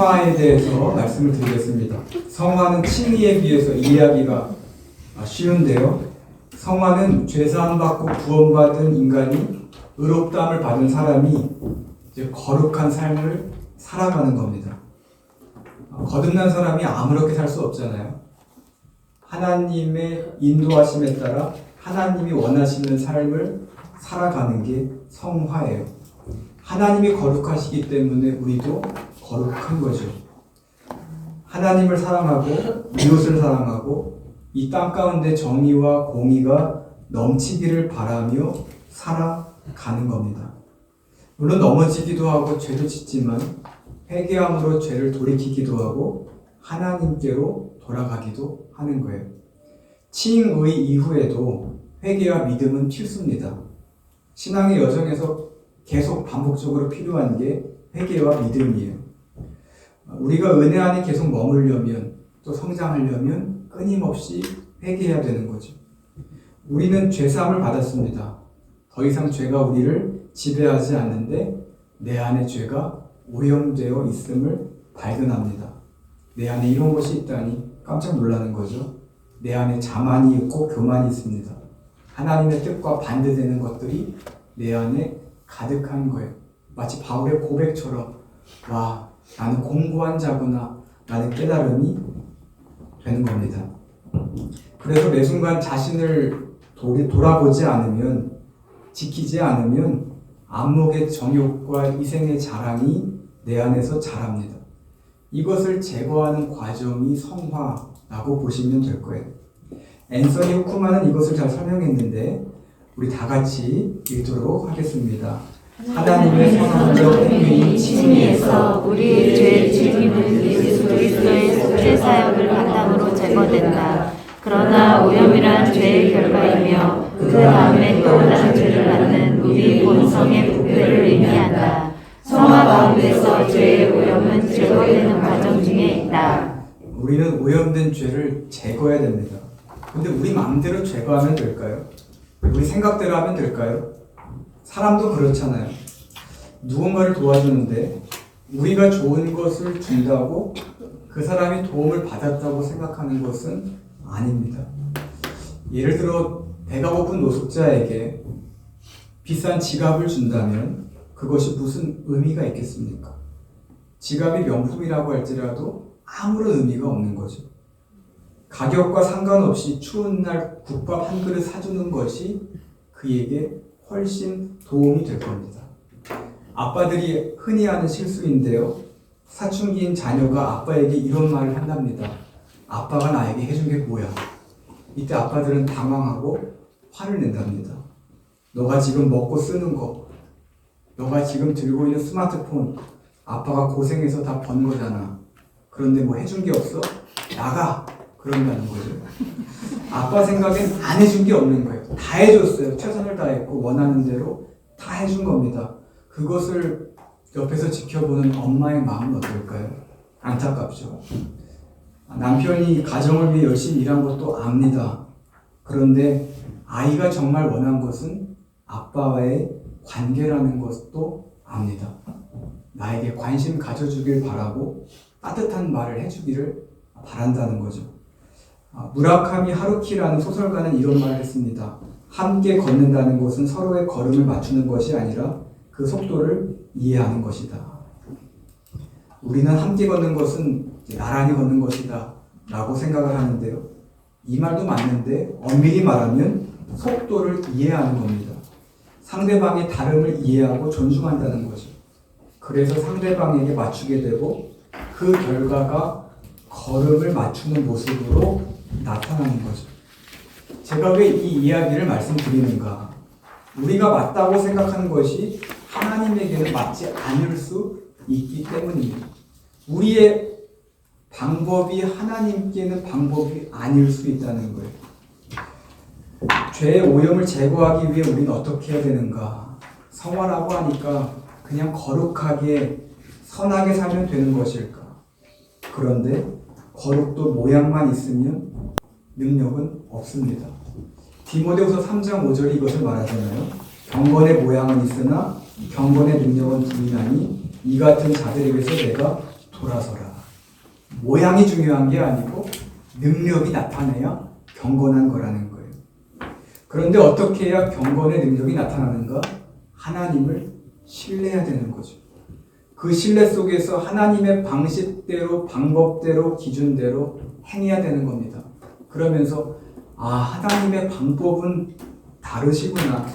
성화에 대해서 말씀을 드리겠습니다. 성화는 칭의에 비해서 이해하기가 쉬운데요. 성화는 죄사함 받고 구원받은 인간이 의롭다함을 받은 사람이 이제 거룩한 삶을 살아가는 겁니다. 거듭난 사람이 아무렇게 살 수 없잖아요. 하나님의 인도하심에 따라 하나님이 원하시는 삶을 살아가는 게 성화예요. 하나님이 거룩하시기 때문에 우리도 거룩한 거죠. 하나님을 사랑하고 이웃을 사랑하고 이 땅 가운데 정의와 공의가 넘치기를 바라며 살아가는 겁니다. 물론 넘어지기도 하고 죄도 짓지만 회개함으로 죄를 돌이키기도 하고 하나님께로 돌아가기도 하는 거예요. 칭의 이후에도 회개와 믿음은 필수입니다. 신앙의 여정에서 계속 반복적으로 필요한 게 회개와 믿음이에요. 우리가 은혜 안에 계속 머물려면 또 성장하려면 끊임없이 회개해야 되는 거죠. 우리는 죄사함을 받았습니다. 더 이상 죄가 우리를 지배하지 않는데 내 안에 죄가 오염되어 있음을 발견합니다. 내 안에 이런 것이 있다니 깜짝 놀라는 거죠. 내 안에 자만이 있고 교만이 있습니다. 하나님의 뜻과 반대되는 것들이 내 안에 가득한 거예요. 마치 바울의 고백처럼 와, 나는 공고한 자구나 라는 깨달음이 되는 겁니다. 그래서 매 순간 자신을 돌아보지 않으면, 지키지 않으면 안목의 정욕과 이생의 자랑이 내 안에서 자랍니다. 이것을 제거하는 과정이 성화라고 보시면 될 거예요. 앤서니 후쿠만은 이것을 잘 설명했는데 우리 다 같이 읽도록 하겠습니다. 하나님의 선언적 행위인 칭의에서 우리의 죄 책임은 예수 그리스도의 죄사역을 바탕으로 제거된다. 그러나 오염이란 죄의 결과이며 그 다음에 떠오르는 죄를 받는 우리 본성의 부패를 의미한다. 성화 가운데서 죄의 오염은 제거되는 과정 중에 있다. 우리는 오염된 죄를 제거해야 됩니다. 근데 우리 마음대로 제거하면 될까요? 우리 생각대로 하면 될까요? 사람도 그렇잖아요. 누군가를 도와주는데 우리가 좋은 것을 준다고 그 사람이 도움을 받았다고 생각하는 것은 아닙니다. 예를 들어 배가 고픈 노숙자에게 비싼 지갑을 준다면 그것이 무슨 의미가 있겠습니까? 지갑이 명품이라고 할지라도 아무런 의미가 없는 거죠. 가격과 상관없이 추운 날 국밥 한 그릇 사주는 것이 그에게 훨씬 도움이 될 겁니다. 아빠들이 흔히 하는 실수인데요. 사춘기인 자녀가 아빠에게 이런 말을 한답니다. 아빠가 나에게 해준 게 뭐야? 이때 아빠들은 당황하고 화를 낸답니다. 너가 지금 먹고 쓰는 거, 너가 지금 들고 있는 스마트폰, 아빠가 고생해서 다 번 거잖아. 그런데 뭐 해준 게 없어? 나가! 그런다는 거죠. 아빠 생각엔 안 해준 게 없는 거예요. 다 해줬어요. 최선을 다했고 원하는 대로 다 해준 겁니다. 그것을 옆에서 지켜보는 엄마의 마음은 어떨까요? 안타깝죠. 남편이 가정을 위해 열심히 일한 것도 압니다. 그런데 아이가 정말 원한 것은 아빠와의 관계라는 것도 압니다. 나에게 관심 가져주길 바라고 따뜻한 말을 해주기를 바란다는 거죠. 무라카미 하루키라는 소설가는 이런 말을 했습니다. 함께 걷는다는 것은 서로의 걸음을 맞추는 것이 아니라 그 속도를 이해하는 것이다. 우리는 함께 걷는 것은 나란히 걷는 것이다 라고 생각을 하는데요. 이 말도 맞는데 엄밀히 말하면 속도를 이해하는 겁니다. 상대방의 다름을 이해하고 존중한다는 거죠. 그래서 상대방에게 맞추게 되고 그 결과가 걸음을 맞추는 모습으로 나타나는 거죠. 제가 왜 이 이야기를 말씀드리는가? 우리가 맞다고 생각하는 것이 하나님에게는 맞지 않을 수 있기 때문입니다. 우리의 방법이 하나님께는 방법이 아닐 수 있다는 거예요. 죄의 오염을 제거하기 위해 우리는 어떻게 해야 되는가? 성화라고 하니까 그냥 거룩하게 선하게 살면 되는 것일까? 그런데 거룩도 모양만 있으면 능력은 없습니다. 디모데후서 3장 5절이 이것을 말하잖아요. 경건의 모양은 있으나 경건의 능력은 부인하니 이 같은 자들에게서 내가 돌아서라. 모양이 중요한 게 아니고 능력이 나타내야 경건한 거라는 거예요. 그런데 어떻게 해야 경건의 능력이 나타나는가? 하나님을 신뢰해야 되는 거죠. 그 신뢰 속에서 하나님의 방식대로, 방법대로, 기준대로 행해야 되는 겁니다. 그러면서 하나님의 방법은 다르시구나.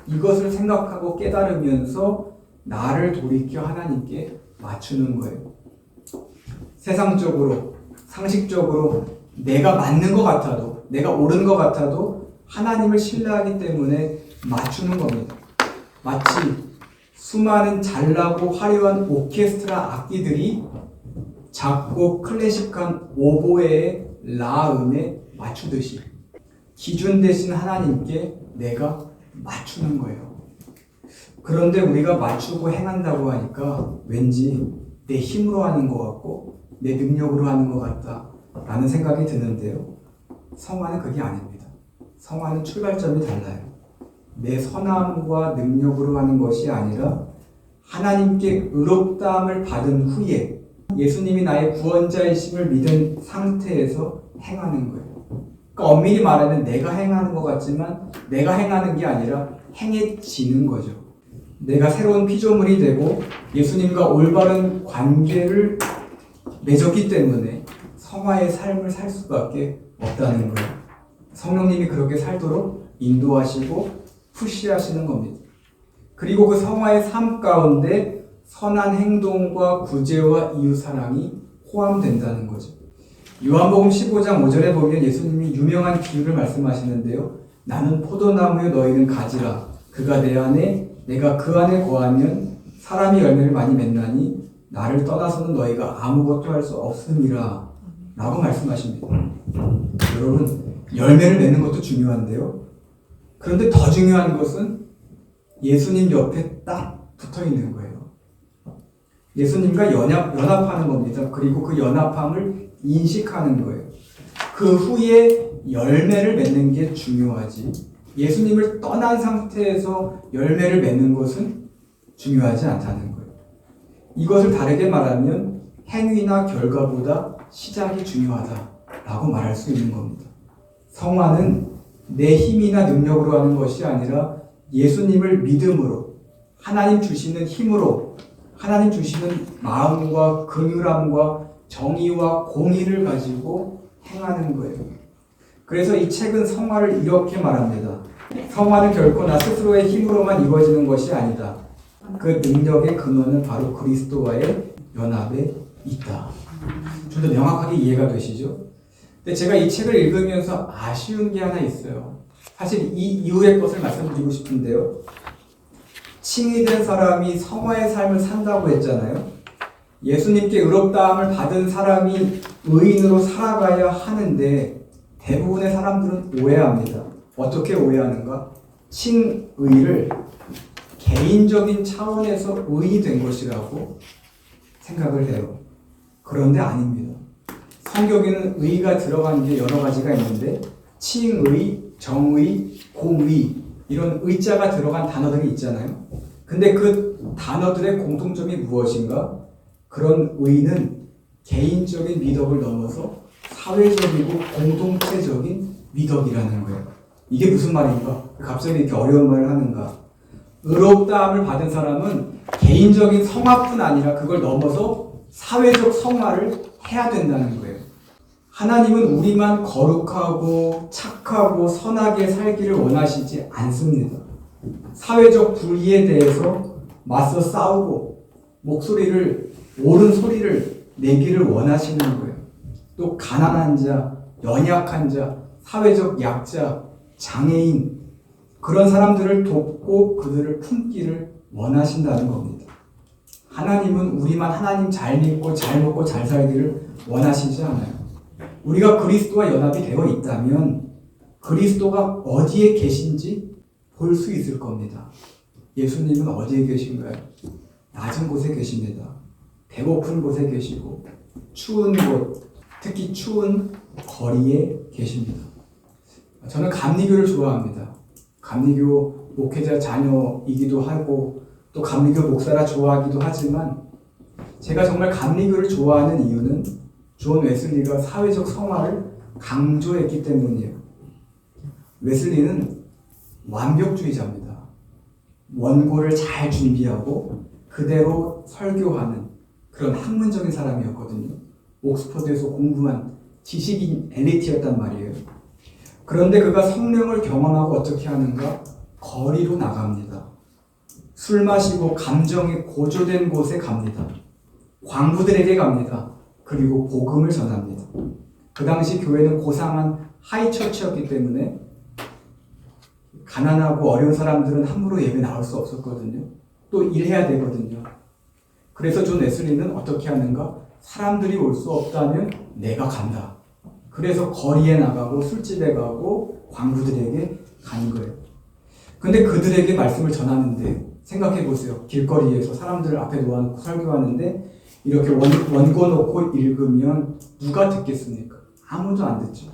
이것을 생각하고 깨달으면서 나를 돌이켜 하나님께 맞추는 거예요. 세상적으로, 상식적으로 내가 맞는 것 같아도, 내가 옳은 것 같아도 하나님을 신뢰하기 때문에 맞추는 겁니다. 마치 수많은 잘나고 화려한 오케스트라 악기들이 작고 클래식한 오보에의 라음에 맞추듯이 기준 대신 하나님께 내가 맞추는 거예요. 그런데 우리가 맞추고 행한다고 하니까 왠지 내 힘으로 하는 것 같고 내 능력으로 하는 것 같다 라는 생각이 드는데요. 성화는 그게 아닙니다. 성화는 출발점이 달라요. 내 선함과 능력으로 하는 것이 아니라 하나님께 의롭다함을 받은 후에 예수님이 나의 구원자이심을 믿은 상태에서 행하는 거예요. 그러니까 엄밀히 말하면 내가 행하는 것 같지만 내가 행하는 게 아니라 행해지는 거죠. 내가 새로운 피조물이 되고 예수님과 올바른 관계를 맺었기 때문에 성화의 삶을 살 수밖에 없다는 거예요. 성령님이 그렇게 살도록 인도하시고 푸시하시는 겁니다. 그리고 그 성화의 삶 가운데 선한 행동과 구제와 이웃사랑이 포함된다는 거죠. 요한복음 15장 5절에 보면 예수님이 유명한 비유를 말씀하시는데요. 나는 포도나무요 너희는 가지라. 그가 내 안에 내가 그 안에 거하면 사람이 열매를 많이 맺나니 나를 떠나서는 너희가 아무것도 할 수 없음이라 라고 말씀하십니다. 여러분, 열매를 맺는 것도 중요한데요. 그런데 더 중요한 것은 예수님 옆에 딱 붙어 있는 거예요. 예수님과 연합하는 겁니다. 그리고 그 연합함을 인식하는 거예요. 그 후에 열매를 맺는 게 중요하지. 예수님을 떠난 상태에서 열매를 맺는 것은 중요하지 않다는 거예요. 이것을 다르게 말하면 행위나 결과보다 시작이 중요하다라고 말할 수 있는 겁니다. 성화는 내 힘이나 능력으로 하는 것이 아니라 예수님을 믿음으로, 하나님 주시는 힘으로, 하나님 주시는 마음과 긍휼함과 정의와 공의를 가지고 행하는 거예요. 그래서 이 책은 성화를 이렇게 말합니다. 성화는 결코 나 스스로의 힘으로만 이루어지는 것이 아니다. 그 능력의 근원은 바로 그리스도와의 연합에 있다. 좀 더 명확하게 이해가 되시죠? 근데 제가 이 책을 읽으면서 아쉬운 게 하나 있어요. 사실 이 이후의 것을 말씀드리고 싶은데요. 칭의된 사람이 성화의 삶을 산다고 했잖아요. 예수님께 의롭다함을 받은 사람이 의인으로 살아가야 하는데 대부분의 사람들은 오해합니다. 어떻게 오해하는가? 칭의를 개인적인 차원에서 의인이 된 것이라고 생각을 해요. 그런데 아닙니다. 성경에는 의가 들어간 게 여러 가지가 있는데 칭의, 정의, 공의 이런 의자가 들어간 단어들이 있잖아요. 근데 그 단어들의 공통점이 무엇인가? 그런 의는 개인적인 미덕을 넘어서 사회적이고 공동체적인 미덕이라는 거예요. 이게 무슨 말인가? 갑자기 이렇게 어려운 말을 하는가? 의롭다함을 받은 사람은 개인적인 성화뿐 아니라 그걸 넘어서 사회적 성화를 해야 된다는 거예요. 하나님은 우리만 거룩하고 착하고 선하게 살기를 원하시지 않습니다. 사회적 불의에 대해서 맞서 싸우고 목소리를, 옳은 소리를 내기를 원하시는 거예요. 또 가난한 자, 연약한 자, 사회적 약자, 장애인 그런 사람들을 돕고 그들을 품기를 원하신다는 겁니다. 하나님은 우리만 하나님 잘 믿고 잘 먹고 잘 살기를 원하시지 않아요. 우리가 그리스도와 연합이 되어 있다면 그리스도가 어디에 계신지 볼 수 있을 겁니다. 예수님은 어디에 계신가요? 낮은 곳에 계십니다. 배고픈 곳에 계시고 추운 곳, 특히 추운 거리에 계십니다. 저는 감리교를 좋아합니다. 감리교 목회자 자녀이기도 하고 또 감리교 목사라 좋아하기도 하지만 제가 정말 감리교를 좋아하는 이유는 존 웨슬리가 사회적 성화를 강조했기 때문이에요. 웨슬리는 완벽주의자입니다. 원고를 잘 준비하고 그대로 설교하는 그런 학문적인 사람이었거든요. 옥스퍼드에서 공부한 지식인 엘리트였단 말이에요. 그런데 그가 성령을 경험하고 어떻게 하는가? 거리로 나갑니다. 술 마시고 감정이 고조된 곳에 갑니다. 광부들에게 갑니다. 그리고 복음을 전합니다. 그 당시 교회는 고상한 하이처치였기 때문에 가난하고 어려운 사람들은 함부로 예배 나올 수 없었거든요. 또 일해야 되거든요. 그래서 존 웨슬리는 어떻게 하는가? 사람들이 올 수 없다면 내가 간다. 그래서 거리에 나가고 술집에 가고 광부들에게 가는 거예요. 근데 그들에게 말씀을 전하는데 생각해 보세요. 길거리에서 사람들을 앞에 놓아놓고 설교하는데 이렇게 원고 놓고 읽으면 누가 듣겠습니까? 아무도 안 듣죠.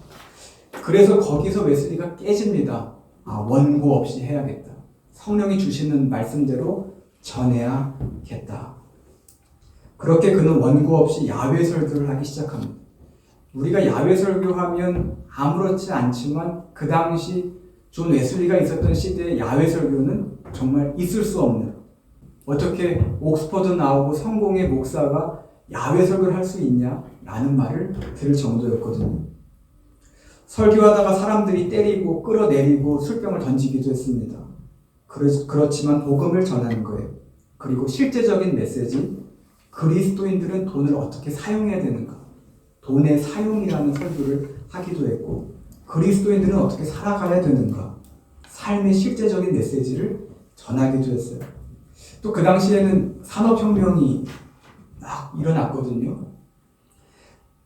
그래서 거기서 웨슬리가 깨집니다. 원고 없이 해야겠다. 성령이 주시는 말씀대로 전해야겠다. 그렇게 그는 원고 없이 야외 설교를 하기 시작합니다. 우리가 야외 설교하면 아무렇지 않지만 그 당시 존 웨슬리가 있었던 시대의 야외 설교는 정말 있을 수 없는, 어떻게 옥스퍼드 나오고 성공의 목사가 야외 설교를 할 수 있냐? 라는 말을 들을 정도였거든요. 설교하다가 사람들이 때리고 끌어내리고 술병을 던지기도 했습니다. 그렇지만 복음을 전하는 거예요. 그리고 실제적인 메시지, 그리스도인들은 돈을 어떻게 사용해야 되는가? 돈의 사용이라는 설교를 하기도 했고, 그리스도인들은 어떻게 살아가야 되는가? 삶의 실제적인 메시지를 전하기도 했어요. 또 그 당시에는 산업혁명이 막 일어났거든요.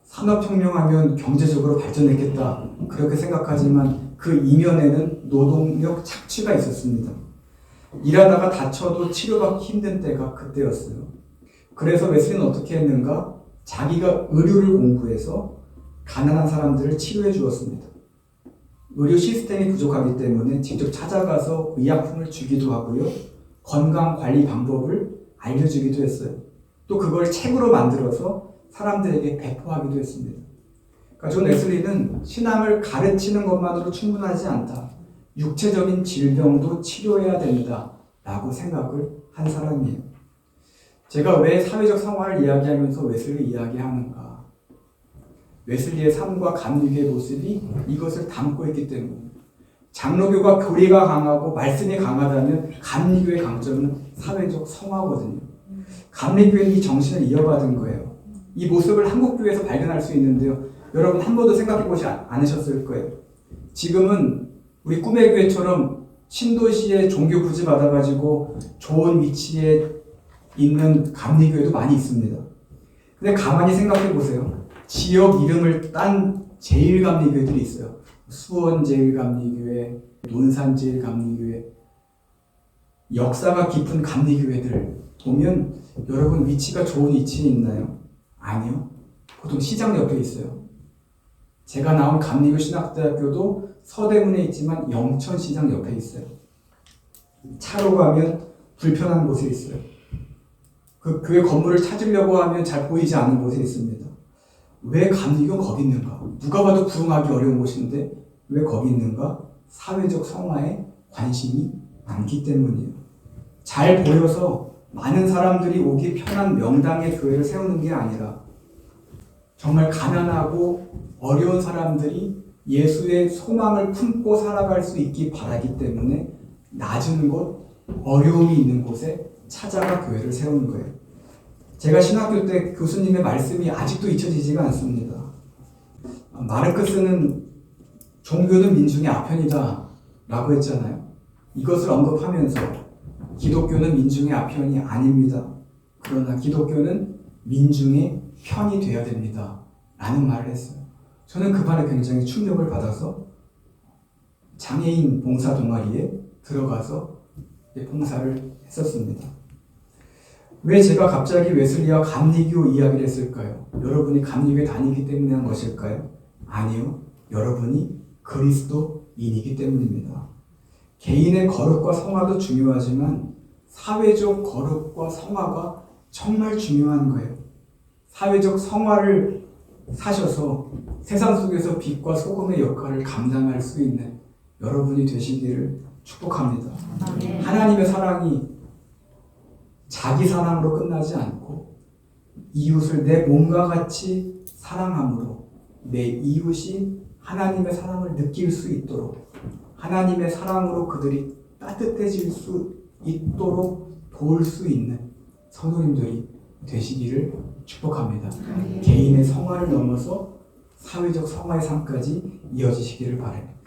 산업혁명하면 경제적으로 발전했겠다 그렇게 생각하지만 그 이면에는 노동력 착취가 있었습니다. 일하다가 다쳐도 치료받기 힘든 때가 그때였어요. 그래서 웨슬리는 어떻게 했는가? 자기가 의료를 공부해서 가난한 사람들을 치료해 주었습니다. 의료 시스템이 부족하기 때문에 직접 찾아가서 의약품을 주기도 하고요. 건강관리 방법을 알려주기도 했어요. 또 그걸 책으로 만들어서 사람들에게 배포하기도 했습니다. 그러니까 존 웨슬리는 신앙을 가르치는 것만으로 충분하지 않다. 육체적인 질병도 치료해야 된다. 라고 생각을 한 사람이에요. 제가 왜 사회적 성화를 이야기하면서 웨슬리 이야기하는가? 웨슬리의 삶과 감리교의 모습이 이것을 담고 있기 때문에 장로교가 교리가 강하고 말씀이 강하다면 감리교의 강점은 사회적 성화거든요. 감리교회는 이 정신을 이어받은 거예요. 이 모습을 한국교회에서 발견할 수 있는데요. 여러분 한 번도 생각해보지 않으셨을 거예요. 지금은 우리 꿈의 교회처럼 신도시에 종교 부지 받아가지고 좋은 위치에 있는 감리교회도 많이 있습니다. 근데 가만히 생각해보세요. 지역 이름을 딴 제1감리교회들이 있어요. 수원 제1감리교회, 논산 제1감리교회. 역사가 깊은 감리교회들 보면 여러분 위치가 좋은 위치에 있나요? 아니요. 보통 시장 옆에 있어요. 제가 나온 감리교 신학대학교도 서대문에 있지만 영천시장 옆에 있어요. 차로 가면 불편한 곳에 있어요. 그 교회 건물을 찾으려고 하면 잘 보이지 않는 곳에 있습니다. 왜 감리교는 거기 있는가? 누가 봐도 부흥하기 어려운 곳인데 왜 거기 있는가? 사회적 성화에 관심이 많기 때문이에요. 잘 보여서 많은 사람들이 오기 편한 명당의 교회를 세우는 게 아니라 정말 가난하고 어려운 사람들이 예수의 소망을 품고 살아갈 수 있기 바라기 때문에 낮은 곳, 어려움이 있는 곳에 찾아가 교회를 세우는 거예요. 제가 신학교 때 교수님의 말씀이 아직도 잊혀지지가 않습니다. 마르크스는 종교는 민중의 아편이다 라고 했잖아요. 이것을 언급하면서 기독교는 민중의 아편이 아닙니다. 그러나 기독교는 민중의 편이 되어야 됩니다 라는 말을 했어요. 저는 그 말에 굉장히 충격을 받아서 장애인 봉사 동아리에 들어가서 봉사를 했었습니다. 왜 제가 갑자기 웨슬리와 감리교 이야기를 했을까요? 여러분이 감리교에 다니기 때문에 한 것일까요? 아니요. 여러분이 그리스도인이기 때문입니다. 개인의 거룩과 성화도 중요하지만 사회적 거룩과 성화가 정말 중요한 거예요. 사회적 성화를 사셔서 세상 속에서 빛과 소금의 역할을 감당할 수 있는 여러분이 되시기를 축복합니다. 하나님의 사랑이 자기 사랑으로 끝나지 않고 이웃을 내 몸과 같이 사랑함으로 내 이웃이 하나님의 사랑을 느낄 수 있도록 하나님의 사랑으로 그들이 따뜻해질 수 있도록 도울 수 있는 성도님들이 되시기를 축복합니다. 개인의 성화를 넘어서 사회적 성화의 삶까지 이어지시기를 바랍니다.